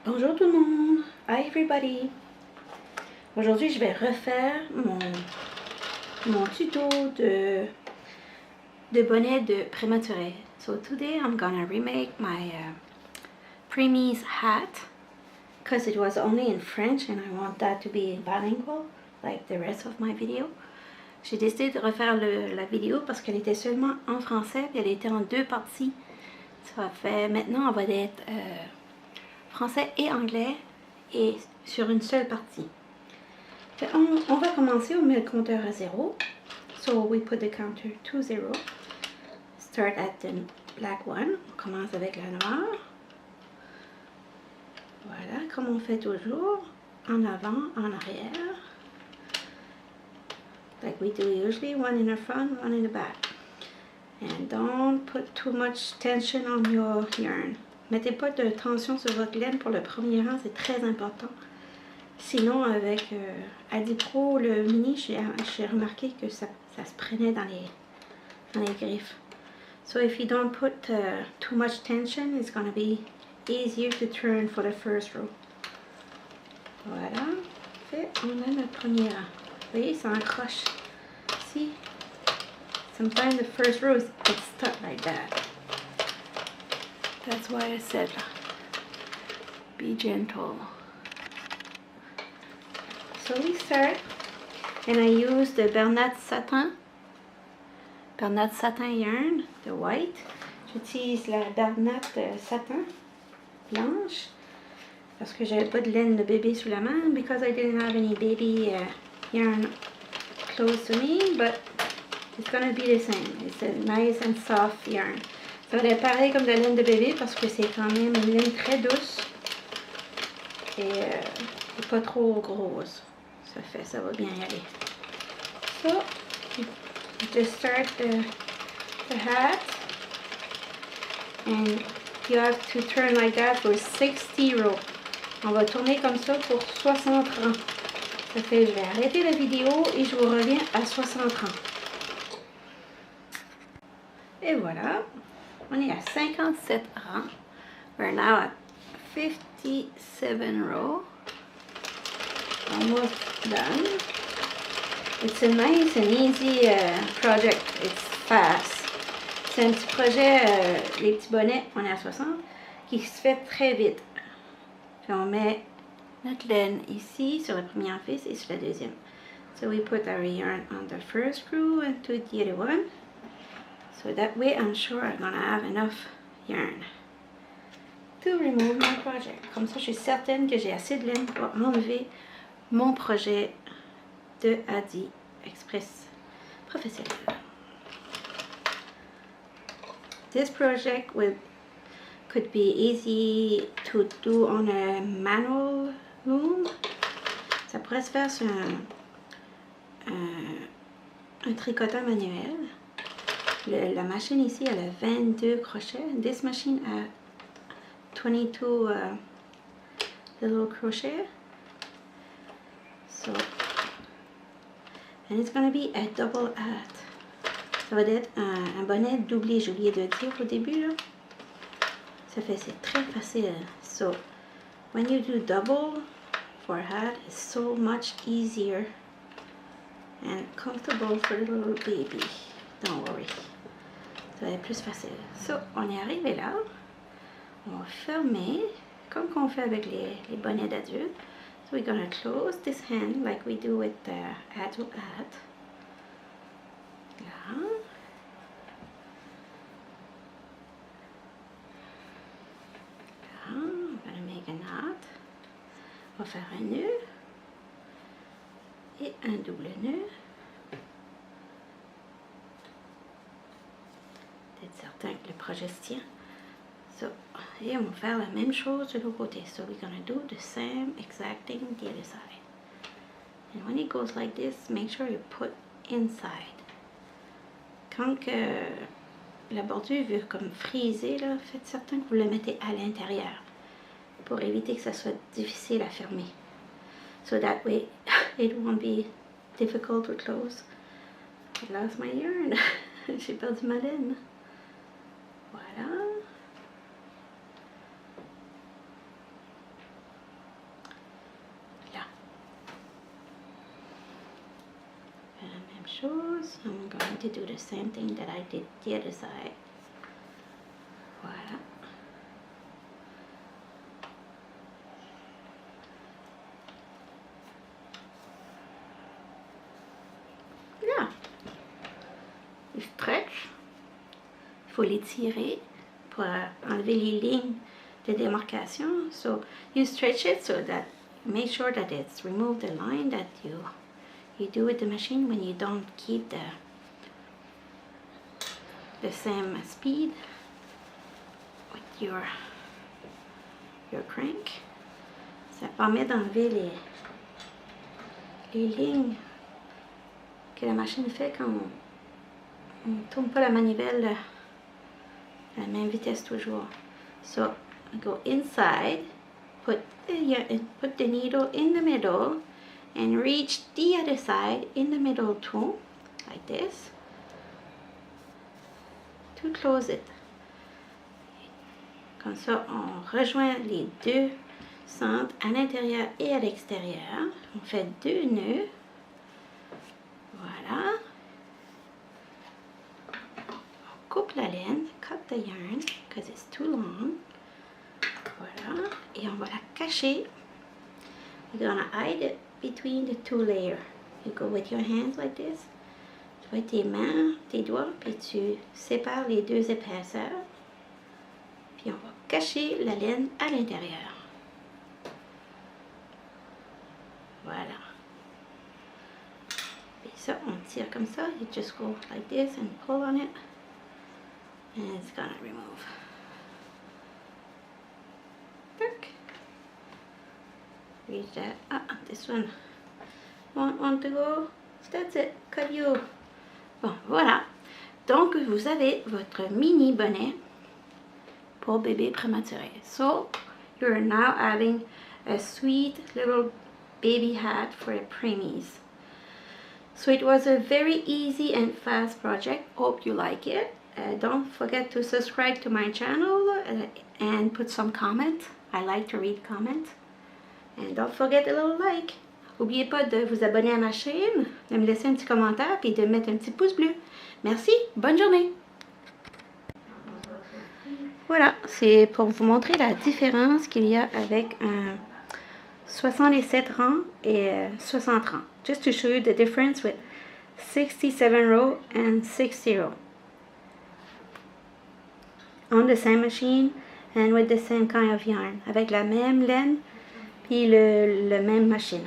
Bonjour tout le monde, hi everybody. Aujourd'hui je vais refaire mon tuto de bonnet de prématuré. So today I'm gonna remake my Preemie's hat because it was only in French and I want that to be bilingual like the rest of my video. J'ai décidé de refaire la vidéo parce qu'elle était seulement en français et elle était en deux parties. Ça fait maintenant on va être français et anglais et sur une seule partie. On va commencer, on met le compteur à 0. So we put the counter to 0. Start at the black one. On commence avec la noire. Voilà, comme on fait toujours. En avant, en arrière. Like we do usually, one in the front, one in the back. And don't put too much tension on your yarn. Mettez pas de tension sur votre laine pour le premier rang, c'est très important. Sinon, avec Adipro, le mini, j'ai remarqué que ça se prenait dans les griffes. So if you don't put too much tension, it's going to be easier to turn for the first row. Voilà. Fait, on a notre premier rang. Vous voyez, ça accroche. See? Sometimes the first row is stuck like that. That's why I said be gentle. So we start, and I use the Bernat satin yarn, the white. J'utilise la Bernat satin blanche parce que j'avais pas de laine de bébé sous la main because I didn't have any baby yarn close to me, but it's gonna be the same. It's a nice and soft yarn. Ça va être pareil comme de la laine de bébé parce que c'est quand même une laine très douce et pas trop grosse. Ça va bien y aller. So, you just start the hat and you have to turn like that for 60 rows. On va tourner comme ça pour 60 rangs. Ça fait, je vais arrêter la vidéo et je vous reviens à 60 rangs. Et voilà, on est à 57 rangs. We're now at 57 rows. Almost done. It's a nice and easy project. It's fast. C'est un petit projet, les petits bonnets, on est à 60, qui se fait très vite. Puis on met notre laine ici sur la première fils et sur la deuxième. So we put our yarn on the first screw and to the other one. So that way I'm sure I'm gonna have enough yarn to remove my project. Comme ça, je suis certaine que j'ai assez de laine pour enlever mon projet de Adi Express professionnel. This project could be easy to do on a manual loom. Ça pourrait se faire sur un tricoteur manuel. La machine ici, elle a 22 crochets. This machine a 22 little crochets. So, and it's going to be a double hat. Ça va être un bonnet doublé, j'ai oublié de dire au début là. Ça fait, c'est très facile. So, when you do double for a hat, it's so much easier and comfortable for the little baby. Don't worry. Ça va être plus facile. So, on est arrivé là. On va fermer, comme qu'on fait avec les bonnets d'adultes. So we're going to close this hand like we do with the adult hat. Là. Là, I'm going to make a knot. On va faire un nœud et un double nœud. D'être certain que le projet se tient. So, et on va faire la même chose de l'autre côté. So we're gonna do the same exact thing the other side. And when it goes like this, make sure you put inside. Quand que la bordure veut comme friser, là, faites certain que vous le mettez à l'intérieur pour éviter que ça soit difficile à fermer. So that way it won't be difficult to close. I lost my yarn. J'ai perdu ma laine. Voilà. chose. I'm going to do the same thing that I did the other side. Voilà. Là, il stretch. Il faut l'étirer pour enlever les lignes de démarcation. So you stretch it so that make sure that it's remove the line that you do with the machine when you don't keep the same speed with your crank. Ça permet d'enlever les lignes que la machine fait quand on ne tourne pas la manivelle à la même vitesse toujours. So go inside, put the needle in the middle and reach the other side in the middle too, like this, to close it. Comme ça, on rejoint les deux centres à l'intérieur et à l'extérieur. On fait 2 nœuds. Voilà. On coupe la laine, cut the yarn because it's too long. Voilà. Et on va la cacher. You're gonna hide it between the 2 layers. You go with your hands like this. Tu vois tes mains, tes doigts, puis tu sépares les 2 épaisseurs. Puis on va cacher la laine à l'intérieur. Voilà. Et ça, on tire comme ça. You just go like this and pull on it. And it's gonna remove. Look. Reach that. This one. Want to go? That's it. Cut you. Bon, voilà. Donc, vous avez votre mini bonnet pour bébé prématuré. So, you're now having a sweet little baby hat for the preemies. So it was a very easy and fast project. Hope you like it. Don't forget to subscribe to my channel and put some comments. I like to read comments. And don't forget a little like. N'oubliez pas de vous abonner à ma chaîne, de me laisser un petit commentaire et de mettre un petit pouce bleu. Merci, bonne journée! Voilà, c'est pour vous montrer la différence qu'il y a avec un 67 rangs et 60 rangs. Just to show you the difference with 67 row and 60 row. On the same machine and with the same kind of yarn. Avec la même laine puis le même machine.